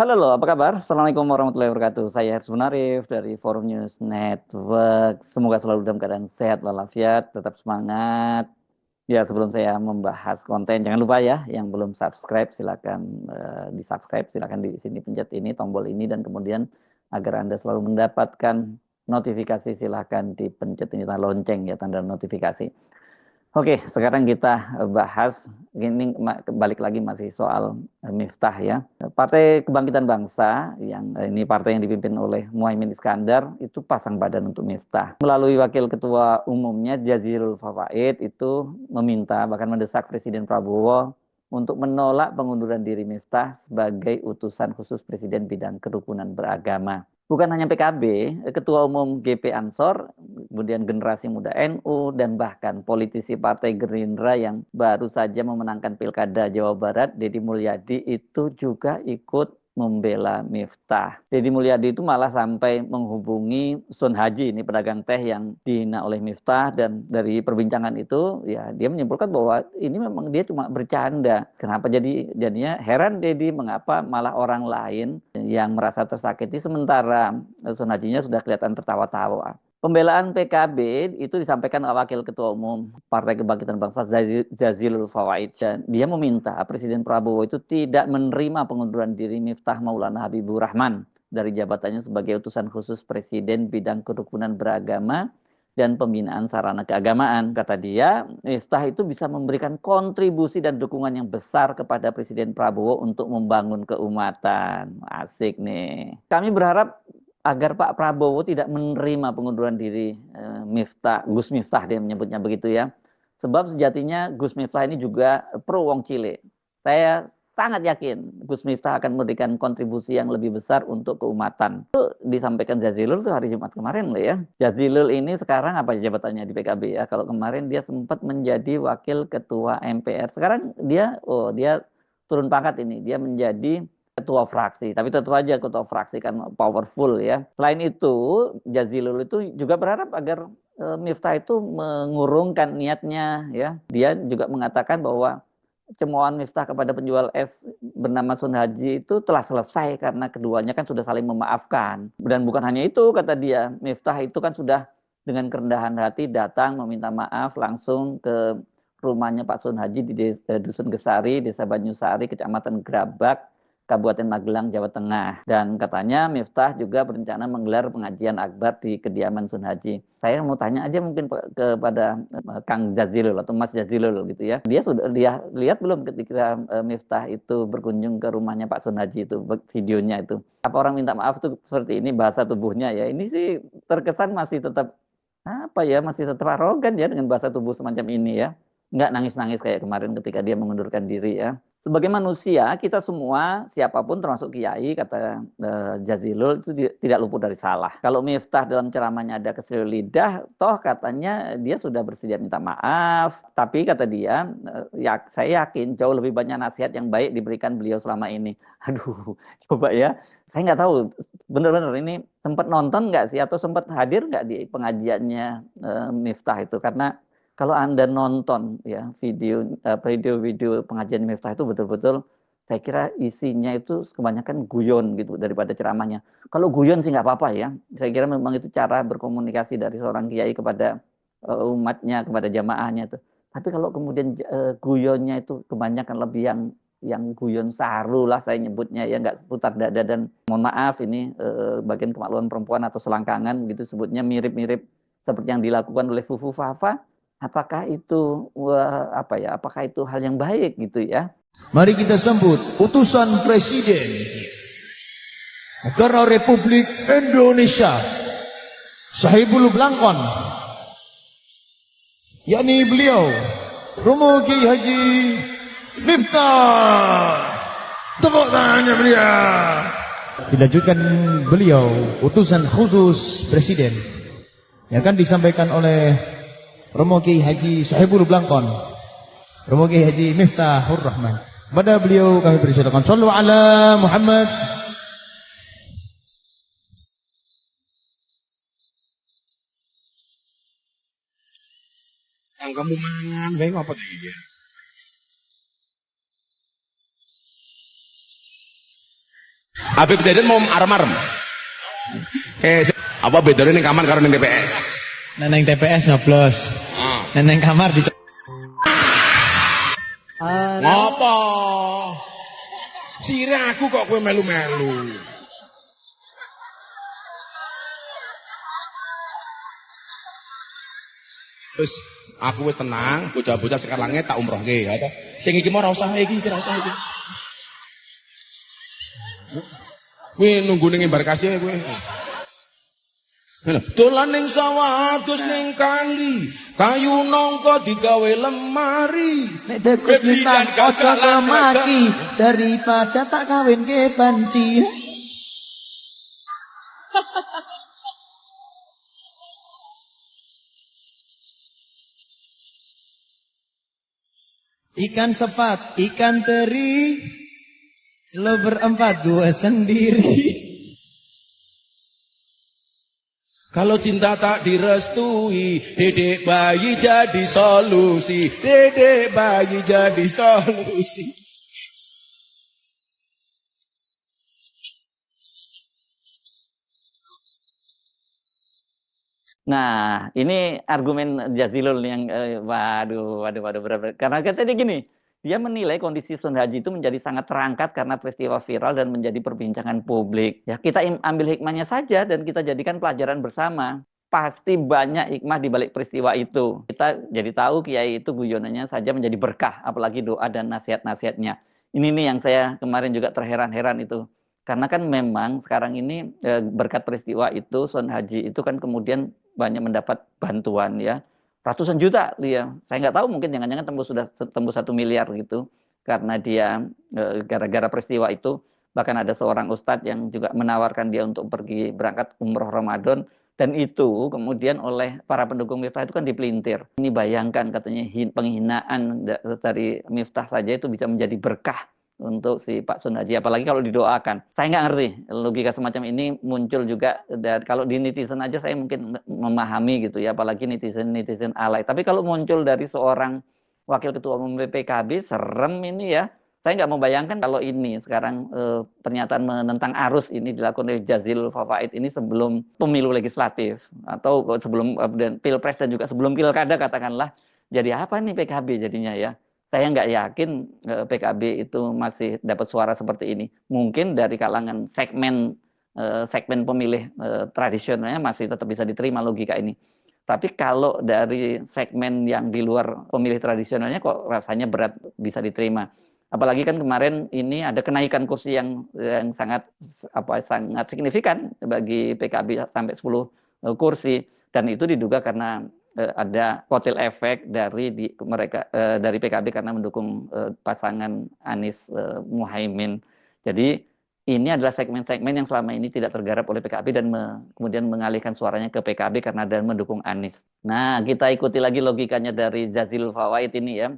Halo, apa kabar? Assalamualaikum warahmatullahi wabarakatuh. Saya Harus Munarif dari Forum News Network. Semoga selalu dalam keadaan sehat walafiat, tetap semangat. Ya, sebelum saya membahas konten, jangan lupa ya, yang belum subscribe silakan di-subscribe, silakan di sini pencet ini, tombol ini, dan kemudian agar Anda selalu mendapatkan notifikasi, silakan dipencet ini tanda lonceng ya, tanda notifikasi. Oke, sekarang kita bahas, ini balik lagi masih soal Miftah ya. Partai Kebangkitan Bangsa, yang ini partai yang dipimpin oleh Muhaimin Iskandar, itu pasang badan untuk Miftah. Melalui wakil ketua umumnya Jazilul Fawait itu meminta, bahkan mendesak Presiden Prabowo untuk menolak pengunduran diri Miftah sebagai utusan khusus Presiden bidang kerukunan beragama. Bukan hanya PKB, Ketua Umum GP Ansor, kemudian Generasi Muda NU, dan bahkan politisi Partai Gerindra yang baru saja memenangkan Pilkada Jawa Barat, Deddy Mulyadi, itu juga ikut membela Miftah. Deddy Mulyadi itu malah sampai menghubungi Sun Haji, ini pedagang teh yang dihina oleh Miftah, dan dari perbincangan itu ya dia menyimpulkan bahwa ini memang dia cuma bercanda. Kenapa jadinya heran Deddy, mengapa malah orang lain yang merasa tersakiti sementara Sun Hajinya sudah kelihatan tertawa-tawa. Pembelaan PKB itu disampaikan oleh Wakil Ketua Umum Partai Kebangkitan Bangsa Jazilul Fawait. Dia meminta Presiden Prabowo itu tidak menerima pengunduran diri Miftah Maulana Habibur Rahman dari jabatannya sebagai utusan khusus Presiden bidang kerukunan beragama dan pembinaan sarana keagamaan. Kata dia, Miftah itu bisa memberikan kontribusi dan dukungan yang besar kepada Presiden Prabowo untuk membangun keumatan. Asik nih. Kami berharap agar Pak Prabowo tidak menerima pengunduran diri Miftah, Gus Miftah dia menyebutnya begitu ya. Sebab sejatinya Gus Miftah ini juga pro wong Cile. Saya sangat yakin Gus Miftah akan memberikan kontribusi yang lebih besar untuk keumatan. Itu disampaikan Jazilul itu hari Jumat kemarin loh ya. Jazilul ini sekarang apa jabatannya di PKB ya? Kalau kemarin dia sempat menjadi wakil ketua MPR. Sekarang dia turun pangkat ini. Dia menjadi ketua fraksi, tapi tetap aja ketua fraksi kan powerful ya. Selain itu, Jazilul itu juga berharap agar Miftah itu mengurungkan niatnya ya. Dia juga mengatakan bahwa cemoohan Miftah kepada penjual es bernama Sun Haji itu telah selesai karena keduanya kan sudah saling memaafkan. Dan bukan hanya itu, kata dia, Miftah itu kan sudah dengan kerendahan hati datang meminta maaf langsung ke rumahnya Pak Sun Haji di Dusun Gesari, Desa Banyusari, Kecamatan Grabak, Kabupaten Magelang, Jawa Tengah. Dan katanya Miftah juga berencana menggelar pengajian akbar di kediaman Sun Haji. Saya mau tanya aja mungkin kepada Kang Jazilul atau Mas Jazilul gitu ya. Dia sudah lihat belum ketika Miftah itu berkunjung ke rumahnya Pak Sun Haji itu, videonya itu. Apa orang minta maaf tuh seperti ini bahasa tubuhnya ya. Ini sih terkesan masih tetap masih tetap arogan ya dengan bahasa tubuh semacam ini ya. Nggak nangis-nangis kayak kemarin ketika dia mengundurkan diri ya. Sebagai manusia, kita semua, siapapun termasuk kiai, kata Jazilul, itu tidak luput dari salah. Kalau Miftah dalam ceramahnya ada keselio lidah, toh katanya dia sudah bersedia minta maaf. Tapi kata dia, saya yakin jauh lebih banyak nasihat yang baik diberikan beliau selama ini. Aduh, coba ya. Saya nggak tahu, benar-benar ini sempat nonton nggak sih, atau sempat hadir nggak di pengajiannya Miftah itu. Karena kalau Anda nonton ya video pengajian Miftah itu betul-betul saya kira isinya itu kebanyakan guyon gitu daripada ceramahnya. Kalau guyon sih nggak apa-apa ya. Saya kira memang itu cara berkomunikasi dari seorang kiai kepada umatnya, kepada jamaahnya itu. Tapi kalau kemudian guyonnya itu kebanyakan lebih yang guyon saru lah saya nyebutnya ya, nggak putar dada, dan mohon maaf ini bagian kemaluan perempuan atau selangkangan gitu sebutnya, mirip-mirip seperti yang dilakukan oleh Fufu Fafa. Apakah itu apakah itu hal yang baik gitu ya? Mari kita sambut utusan Presiden Negara Republik Indonesia Sahibul Blangkon, yakni beliau Romo Kiai Haji Miftah. Tepuk tangannya beliau. Dilanjutkan beliau utusan khusus Presiden yang akan disampaikan oleh Romo Kiai Haji Sahibul Blangkon, Romo Kiai Haji Miftahur Rahman. Pada beliau kami persilakan. Shallu ala Muhammad. Yang kamu mangan, baik apa tuh ya? Habib Zaiden mau arem-arem. Apa bedanya ning kamar karo ning TPS? Neneng TPS nyoblos. Neneng kamar di Ngopo? Sire aku kok kowe melu-melu. Wis aku wis tenang, bocah-bocah sekarangnya tak umrohke ya toh. Sing iki mau ora usah iki, ora usah iki. Kowe nunggu ning embarkasi kowe. Dolan ning sawah adus ning kali, kayu nangka digawe lemari. nek dekus nitah ojo kemaki daripada tak kawin ke banci. Ikan sepat, ikan teri, lo berempat gua sendiri. Kalau cinta tak direstui, dedek bayi jadi solusi. Dedek bayi jadi solusi. Nah, ini argumen Jazilul yang waduh benar-benar. Karena katanya gini, dia menilai kondisi Sun Haji itu menjadi sangat terangkat karena peristiwa viral dan menjadi perbincangan publik. Ya, kita ambil hikmahnya saja dan kita jadikan pelajaran bersama. Pasti banyak hikmah di balik peristiwa itu. Kita jadi tahu Kiai itu guyonannya saja menjadi berkah, apalagi doa dan nasihat-nasihatnya. Ini nih yang saya kemarin juga terheran-heran itu. Karena kan memang sekarang ini berkat peristiwa itu Sun Haji itu kan kemudian banyak mendapat bantuan ya, ratusan juta dia. Saya nggak tahu, mungkin jangan-jangan sudah tembus 1 miliar gitu karena dia gara-gara peristiwa itu. Bahkan ada seorang ustadz yang juga menawarkan dia untuk pergi berangkat umroh Ramadan, dan itu kemudian oleh para pendukung Miftah itu kan dipelintir. Ini bayangkan katanya penghinaan dari Miftah saja itu bisa menjadi berkah untuk si Pak Sun Haji, apalagi kalau didoakan. Saya nggak ngerti logika semacam ini muncul juga, dan kalau di netizen aja saya mungkin memahami gitu ya, apalagi netizen alay. Tapi kalau muncul dari seorang wakil ketua umum PKB, serem ini ya. Saya nggak membayangkan kalau ini sekarang pernyataan menentang arus ini dilakukan oleh Jazilul Fawaid ini sebelum pemilu legislatif atau sebelum pilpres dan juga sebelum pilkada katakanlah. Jadi apa nih PKB jadinya ya? Saya nggak yakin PKB itu masih dapat suara seperti ini. Mungkin dari kalangan segmen pemilih tradisionalnya masih tetap bisa diterima logika ini. Tapi kalau dari segmen yang di luar pemilih tradisionalnya kok rasanya berat bisa diterima. Apalagi kan kemarin ini ada kenaikan kursi yang sangat signifikan bagi PKB sampai 10 kursi, dan itu diduga karena ada kotel efek dari dari PKB karena mendukung pasangan Anies Muhaimin. Jadi ini adalah segmen-segmen yang selama ini tidak tergarap oleh PKB dan kemudian mengalihkan suaranya ke PKB karena ada mendukung Anies. Nah, kita ikuti lagi logikanya dari Jazilul Fawaid ini ya.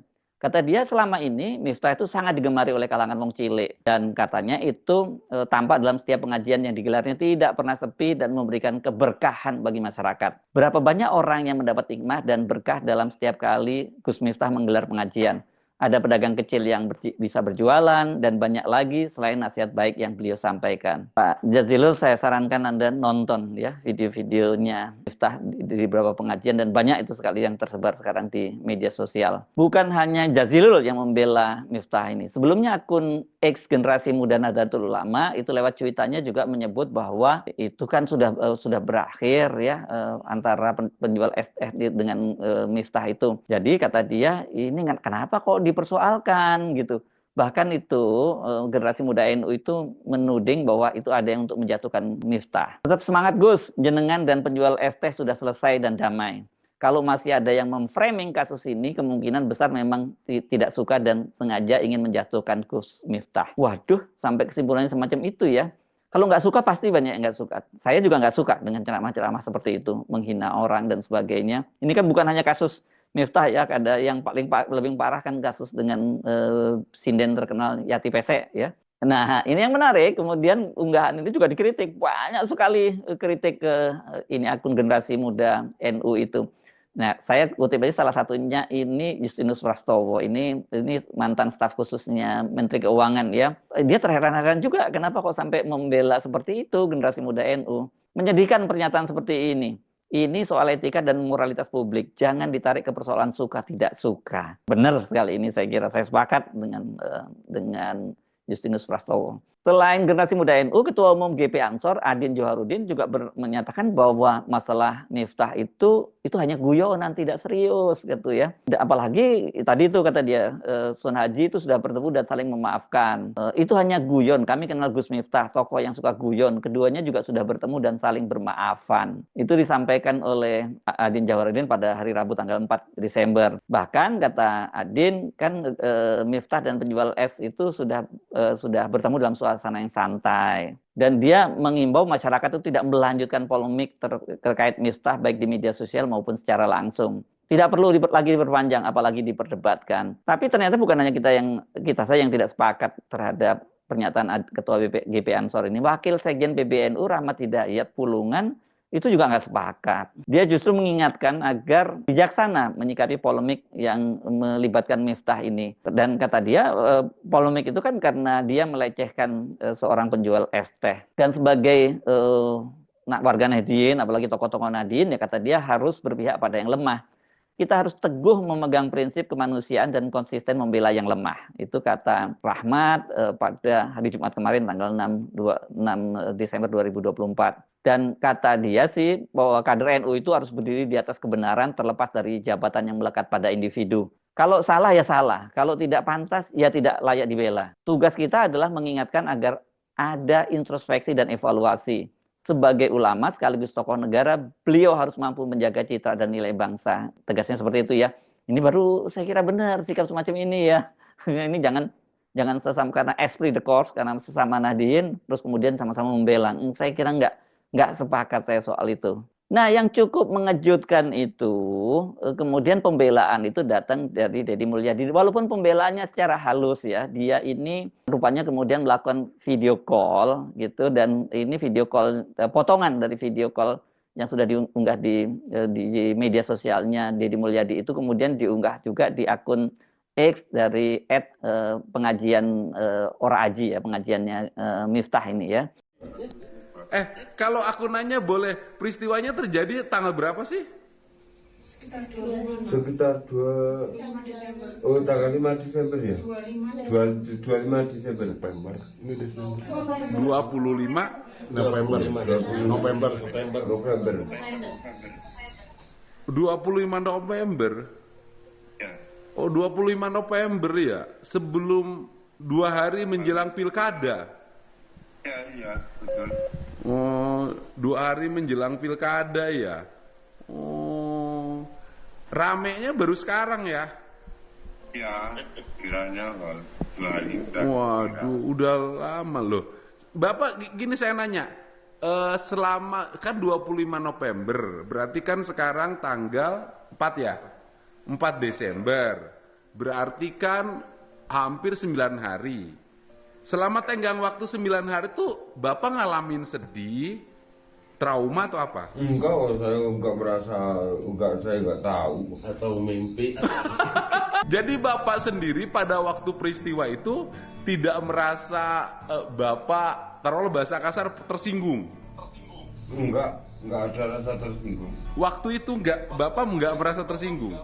Kata dia selama ini Miftah itu sangat digemari oleh kalangan wong cilik, dan katanya itu tampak dalam setiap pengajian yang digelarnya tidak pernah sepi dan memberikan keberkahan bagi masyarakat. Berapa banyak orang yang mendapat hikmah dan berkah dalam setiap kali Gus Miftah menggelar pengajian. Ada pedagang kecil yang bisa berjualan dan banyak lagi selain nasihat baik yang beliau sampaikan. Pak Jazilul, saya sarankan Anda nonton ya video-videonya Miftah di beberapa pengajian, dan banyak itu sekali yang tersebar sekarang di media sosial. Bukan hanya Jazilul yang membela Miftah ini. Sebelumnya akun X Generasi Muda Nahdlatul Ulama itu lewat cuitannya juga menyebut bahwa itu kan sudah berakhir ya antara penjual es dengan Miftah itu. Jadi kata dia, ini kenapa kok dipersoalkan gitu. Bahkan itu generasi muda NU itu menuding bahwa itu ada yang untuk menjatuhkan Miftah. Tetap semangat Gus, jenengan dan penjual es teh sudah selesai dan damai. Kalau masih ada yang memframing kasus ini, kemungkinan besar memang tidak suka dan sengaja ingin menjatuhkan Gus Miftah. Waduh, sampai kesimpulannya semacam itu ya. Kalau nggak suka, pasti banyak yang nggak suka. Saya juga nggak suka dengan ceramah-ceramah seperti itu, menghina orang dan sebagainya. Ini kan bukan hanya kasus Miftah ya, ada yang lebih parah kan kasus dengan sinden terkenal Yati Pesek ya. Nah, ini yang menarik, kemudian unggahan ini juga dikritik, banyak sekali kritik ke ini akun generasi muda NU itu. Nah, saya kutip aja salah satunya ini Justinus Prastowo, ini mantan staf khususnya Menteri Keuangan ya. Dia terheran-heran juga kenapa kok sampai membela seperti itu generasi muda NU. Menyedihkan pernyataan seperti ini. Ini soal etika dan moralitas publik, jangan ditarik ke persoalan suka tidak suka. Benar sekali ini, saya kira saya sepakat dengan Justinus Prastowo. Selain generasi muda NU, Ketua Umum GP Ansor Adin Joharudin juga menyatakan bahwa masalah Miftah itu hanya guyonan, tidak serius gitu ya. Apalagi tadi itu kata dia, Sun Haji itu sudah bertemu dan saling memaafkan. Itu hanya guyon, kami kenal Gus Miftah, tokoh yang suka guyon. Keduanya juga sudah bertemu dan saling bermaafan. Itu disampaikan oleh Adin Joharudin pada hari Rabu tanggal 4 Desember. Bahkan kata Adin, kan Miftah dan penjual es itu sudah bertemu dalam suasana yang santai. Dan dia mengimbau masyarakat itu tidak melanjutkan polemik terkait Miftah baik di media sosial maupun secara langsung. Tidak perlu lagi diperpanjang, apalagi diperdebatkan. Tapi ternyata bukan hanya kita saja yang tidak sepakat terhadap pernyataan Ketua GP Ansor ini. Wakil Sekjen PBNU Rahmat Hidayat Pulungan itu juga nggak sepakat. Dia justru mengingatkan agar bijaksana menyikapi polemik yang melibatkan Miftah ini. Dan kata dia, polemik itu kan karena dia melecehkan seorang penjual es teh. Dan sebagai warga Nahdien, apalagi tokoh-tokoh Nahdien, ya kata dia harus berpihak pada yang lemah. Kita harus teguh memegang prinsip kemanusiaan dan konsisten membela yang lemah. Itu kata Rahmat pada hari Jumat kemarin tanggal 6 Desember 2024. Dan kata dia sih bahwa kader NU itu harus berdiri di atas kebenaran terlepas dari jabatan yang melekat pada individu. Kalau salah ya salah, kalau tidak pantas ya tidak layak dibela. Tugas kita adalah mengingatkan agar ada introspeksi dan evaluasi. Sebagai ulama sekaligus tokoh negara, beliau harus mampu menjaga citra dan nilai bangsa. Tegasnya seperti itu ya. Ini baru saya kira benar sikap semacam ini ya. Ini jangan sesama karena esprit de corps, karena sesama Nahdien, terus kemudian sama-sama membela. Saya kira nggak sepakat saya soal itu. Nah, yang cukup mengejutkan itu, kemudian pembelaan itu datang dari Deddy Mulyadi. Walaupun pembelaannya secara halus ya, dia ini rupanya kemudian melakukan video call gitu, dan ini video call, potongan dari video call yang sudah diunggah di media sosialnya Deddy Mulyadi itu kemudian diunggah juga di akun X dari pengajian Ora Aji ya, pengajiannya Miftah ini ya. Kalau aku nanya boleh, peristiwanya terjadi tanggal berapa sih? Sekitar 5 Desember. Oh, tanggal 5 Desember ya? 25 Desember. Ini Desember. 25 November. 25 November. Oh, 25 November ya? Sebelum 2 hari menjelang pilkada. Iya, betul. Oh, 2 hari menjelang pilkada ya. Oh, ramenya baru sekarang ya? Ya, kiranya 2 hari. Waduh, udah lama loh. Bapak, gini saya nanya, selama kan 25 November, berarti kan sekarang tanggal 4 ya? 4 Desember, berarti kan hampir 9 hari. Selama tenggang waktu 9 hari tuh Bapak ngalamin sedih, trauma atau apa? Enggak, saya enggak merasa, saya enggak tahu. Atau mimpi. Jadi Bapak sendiri pada waktu peristiwa itu tidak merasa Bapak, taruhlah bahasa kasar, tersinggung? Enggak ada rasa tersinggung. Waktu itu Bapak enggak merasa tersinggung?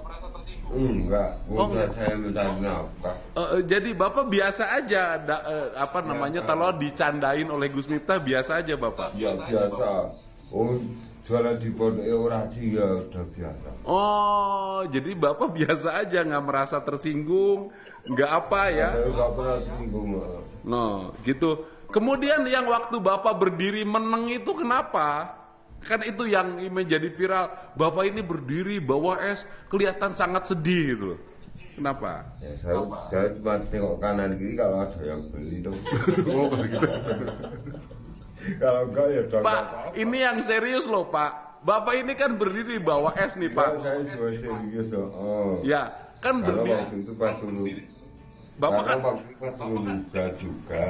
Enggak, enggak. Saya mencari nafkah. Jadi Bapak biasa aja, kalau dicandain oleh Gus Miftah biasa aja Bapak? Ya biasa. Oh, jualan di pondok Ora Aji ya udah biasa. Oh, jadi Bapak biasa aja, nggak merasa tersinggung, nggak apa ya? Saya nggak pernah tersinggung. No, gitu. Kemudian yang waktu Bapak berdiri meneng itu kenapa? Kan itu yang menjadi viral. Bapak ini berdiri bawa es, kelihatan sangat sedih gitu. Kenapa? Ya, saya cuma tengok kanan kiri kalau ada yang beli dong. Oh, begitu. Kalau enggak ya dong. Pak, ini yang serius loh Pak. Bapak ini kan berdiri di bawah es nih Pak. Saya jual serius. Oh. Ya, kan Karena berdiri. waktu itu pas dulu. Bapak kan, Waktu itu pas dulu bisa juga.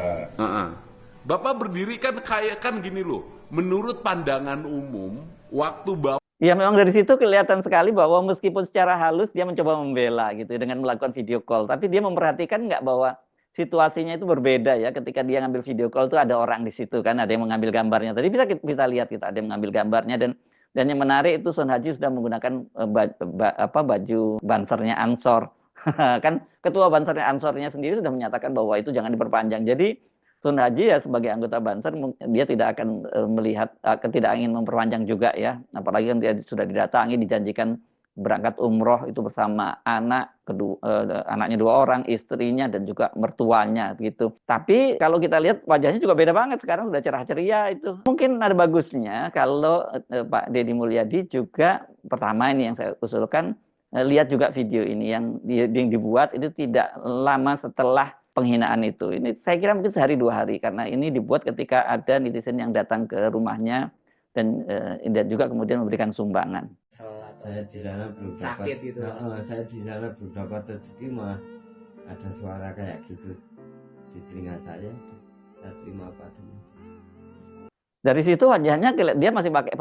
Bapak berdiri kan kayak kan gini loh. Menurut pandangan umum, waktu Bapak Ya memang dari situ kelihatan sekali bahwa meskipun secara halus dia mencoba membela gitu dengan melakukan video call, tapi dia memperhatikan nggak bahwa situasinya itu berbeda ya. Ketika dia ngambil video call itu ada orang di situ kan, ada yang mengambil gambarnya. Tadi kita lihat kita ada yang mengambil gambarnya dan yang menarik itu Sun Haji sudah menggunakan baju bansernya Ansor. Kan ketua bansernya Ansornya sendiri sudah menyatakan bahwa itu jangan diperpanjang. Jadi Sun Haji ya sebagai anggota Banser dia tidak akan melihat tidak ingin memperpanjang juga ya, apalagi kan dia sudah didatangi dijanjikan berangkat umroh itu bersama anaknya 2 orang, istrinya dan juga mertuanya gitu. Tapi kalau kita lihat wajahnya juga beda banget, sekarang sudah cerah ceria itu. Mungkin ada bagusnya kalau Pak Deddy Mulyadi juga pertama ini yang saya usulkan lihat juga video ini yang dibuat itu tidak lama setelah penghinaan itu. Ini saya kira mungkin sehari 2 hari karena ini dibuat ketika ada netizen yang datang ke rumahnya dan juga kemudian memberikan sumbangan. Saya di sana belum sakit gitu. Saya di sana belum dapat rezeki mah ada suara kayak gitu di telinga saya terima apa adanya. Dari situ wajahnya dia masih pakai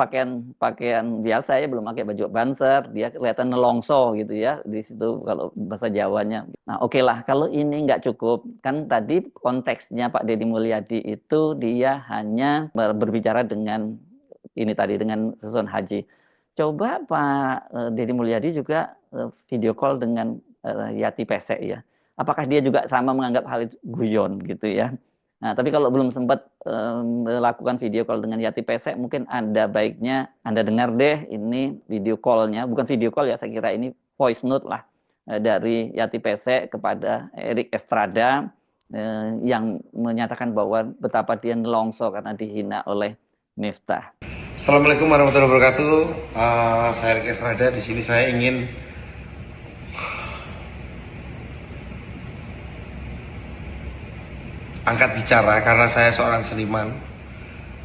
pakaian biasa ya, belum pakai baju Banser, dia kelihatan nelongso gitu ya di situ kalau bahasa Jawanya. Nah, oke lah, kalau ini nggak cukup, kan tadi konteksnya Pak Deddy Mulyadi itu dia hanya berbicara dengan ini tadi dengan Sun Haji. Coba Pak Deddy Mulyadi juga video call dengan Yati Pesek ya. Apakah dia juga sama menganggap hal itu guyon gitu ya? Nah, tapi kalau belum sempat melakukan video call dengan Yati Pesek, mungkin ada baiknya Anda dengar deh ini video call-nya, bukan video call ya, saya kira ini voice note lah dari Yati Pesek kepada Erik Estrada yang menyatakan bahwa betapa dia nelongso karena dihina oleh Miftah. Assalamualaikum warahmatullahi wabarakatuh. Saya Erik Estrada. Di sini saya ingin angkat bicara karena saya seorang seniman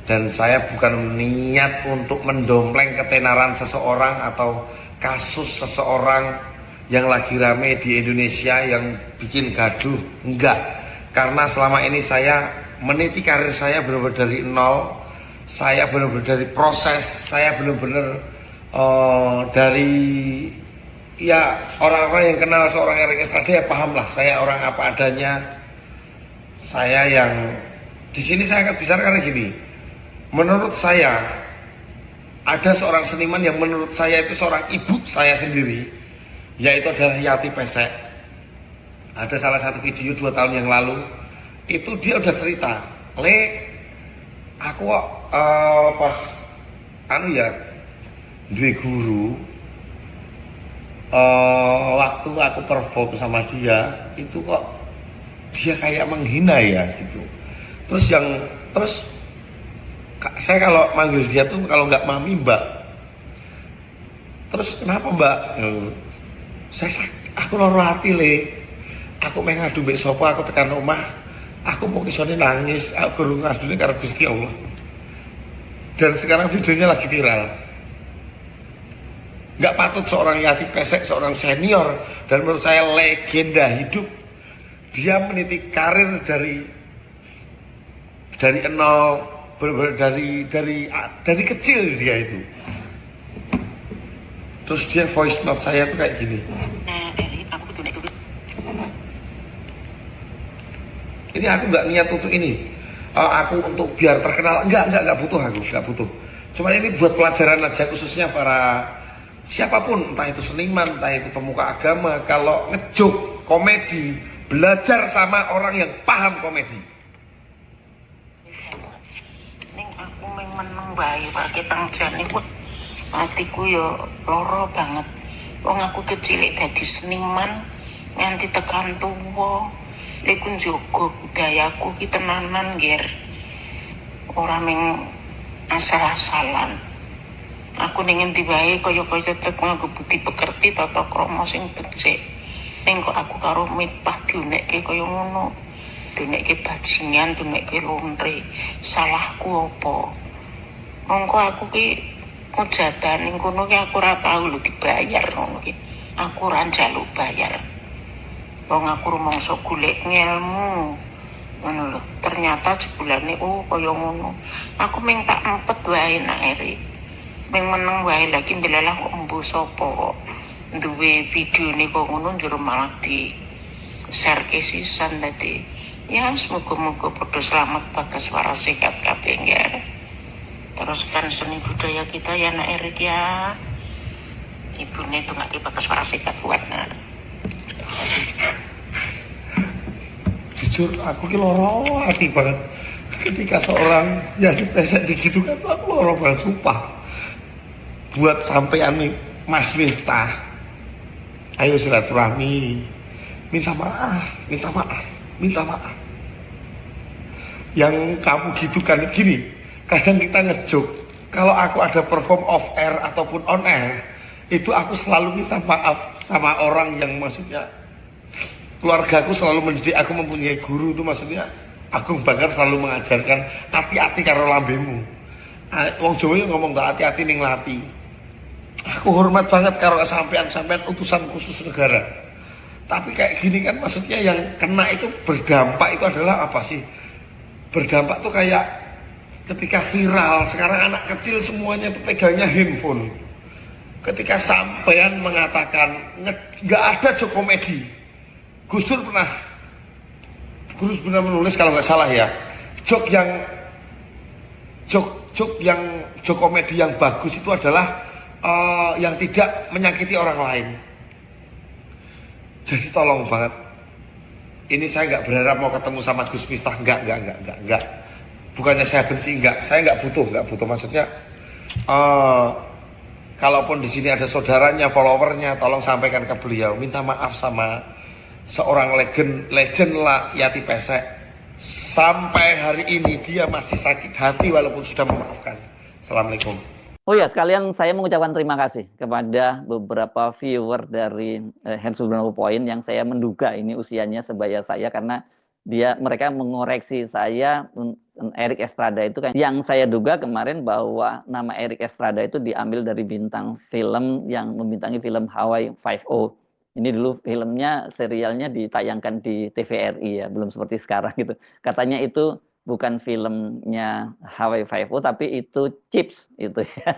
dan saya bukan niat untuk mendompleng ketenaran seseorang atau kasus seseorang yang lagi rame di Indonesia yang bikin gaduh, enggak. Karena selama ini saya meniti karir saya benar-benar dari nol, saya benar-benar dari proses, saya benar-benar dari ya orang-orang yang kenal seorang Erik Estrada ya paham lah saya orang apa adanya. Saya yang di sini saya akan bicara karena gini, menurut saya ada seorang seniman yang menurut saya itu seorang ibu saya sendiri, yaitu adalah Yati Pesek. Ada salah satu video 2 tahun yang lalu itu dia udah cerita, aku pas duwe guru waktu aku perform sama dia itu kok dia kayak menghina ya gitu. Terus saya kalau manggil dia tuh kalau nggak mami mbak. Terus kenapa mbak? Aku loro hati aku pengen ngadu mbek sapa, aku tekan omah. Aku mau kisone nangis, aku guru ngadune karo Gusti Allah. Dan sekarang videonya lagi viral. Nggak patut seorang Yati Pesek, seorang senior dan menurut saya legenda hidup. Dia meniti karir dari nol, dari kecil dia itu. Terus dia voice note saya tuh kayak gini. Ini aku nggak niat untuk ini. Aku untuk biar terkenal, nggak butuh aku, nggak butuh. Cuman ini buat pelajaran aja khususnya para siapapun, entah itu seniman, entah itu pemuka agama, kalau ngejok komedi, belajar sama orang yang paham komedi. Ning aku meneng bae pakai tangjan iku atiku yo loro banget. Wong aku kecilik dadi seniman nganti tekan tuwa. Iku njogo budayaku ki tenanan, Ger. Ora ming asal-asalan. Aku ning endi wae kaya-kaya tetep nganggo budi pekerti tata krama sing becik. Ning kok aku karo Miftah dionekke kaya ngono. Dionekke bajingan, dionekke lontre. Salahku apa? Mongko aku ki Hujatan ning kono ki aku ora tau lho dibayar ngono ki. Aku ora njaluk bayar. Wong aku rumangsa golek ngelmu. Ngono lho. Ternyata jebulane kaya ngono. Aku mung tak empet wae nak Erik. Mung meneng wae lagi ndelalah kok embu sapa kok duwe videone kok ngono njur malah di share ke sisan dadi. Ya semoga-moga padha selamat bagas waras sehat kabeh nggih. Teruskan seni budaya kita ya nak Erik ya. Ibune itu nggak dibakas waras sehat kuat nah. Jujur aku ki loro hati banget ketika seorang yang dipesek gitu kan, aku loro banget sumpah. Buat sampean nih Mas Miftah, ayo silaturahmi, minta maaf. Yang kamu gitu kan gini, kadang kita ngejuk kalau aku ada perform off air ataupun on air, itu aku selalu minta maaf sama orang yang maksudnya keluargaku selalu mendidik aku, mempunyai guru itu maksudnya Agung Bakar selalu mengajarkan hati-hati karo lambemu. Wong Jawa yang ngomong gak hati-hati ning lati. Aku hormat banget karo sampean utusan khusus negara. Tapi kayak gini kan maksudnya yang kena itu berdampak itu adalah apa sih? Berdampak tuh kayak ketika viral sekarang anak kecil semuanya tuh pegangnya handphone. Ketika sampean mengatakan nggak ada joke komedi, Gus Dur pernah menulis kalau nggak salah ya, joke komedi yang bagus itu adalah yang tidak menyakiti orang lain. Jadi tolong banget, ini saya nggak berharap mau ketemu sama Gus Miftah, enggak. Bukannya saya benci, saya nggak butuh maksudnya. Kalaupun di sini ada saudaranya, followernya, tolong sampaikan ke beliau, minta maaf sama seorang legend lah Yati Pesek. Sampai hari ini dia masih sakit hati walaupun sudah memaafkan. Assalamualaikum. Oh ya, sekalian saya mengucapkan terima kasih kepada beberapa viewer dari Hands 90 Point yang saya menduga ini usianya sebaya saya, karena mereka mengoreksi saya. Erik Estrada itu kan yang saya duga kemarin bahwa nama Erik Estrada itu diambil dari bintang film yang membintangi film Hawaii Five-O. Ini dulu filmnya, serialnya ditayangkan di TVRI ya, belum seperti sekarang gitu. Katanya itu bukan filmnya Hawaii Five-O tapi itu Chips itu ya.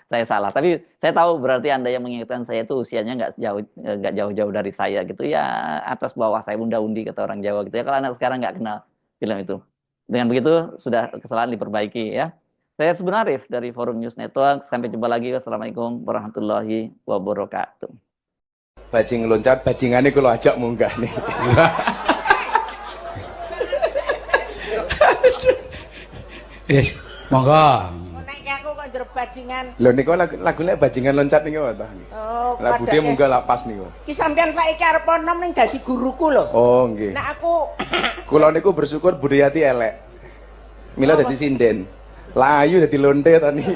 Saya salah, tapi saya tahu berarti Anda yang mengingatkan saya itu usianya nggak jauh-jauh dari saya gitu ya, atas bawah saya unda-undi kata orang Jawa gitu ya, kalau anak sekarang nggak kenal film itu. Dengan begitu sudah kesalahan diperbaiki ya. Saya Subun Arif dari Forum News Network. Sampai jumpa lagi. Wassalamualaikum warahmatullahi wabarakatuh. Bajing loncat, bajingannya kalau ajak munggah nih. Yes, monggo. Nek aku kok njero bajingan. Lho niku lagune bajingan loncat niku ta. Oh, lagu dia munggah lapas niku. Ki sampean saiki arep nom ning dadi guruku lho. Oh, nggih. Nek aku kula niku bersyukur Budayati elek. Mila dadi sinden. Layu dadi lonte ta niki.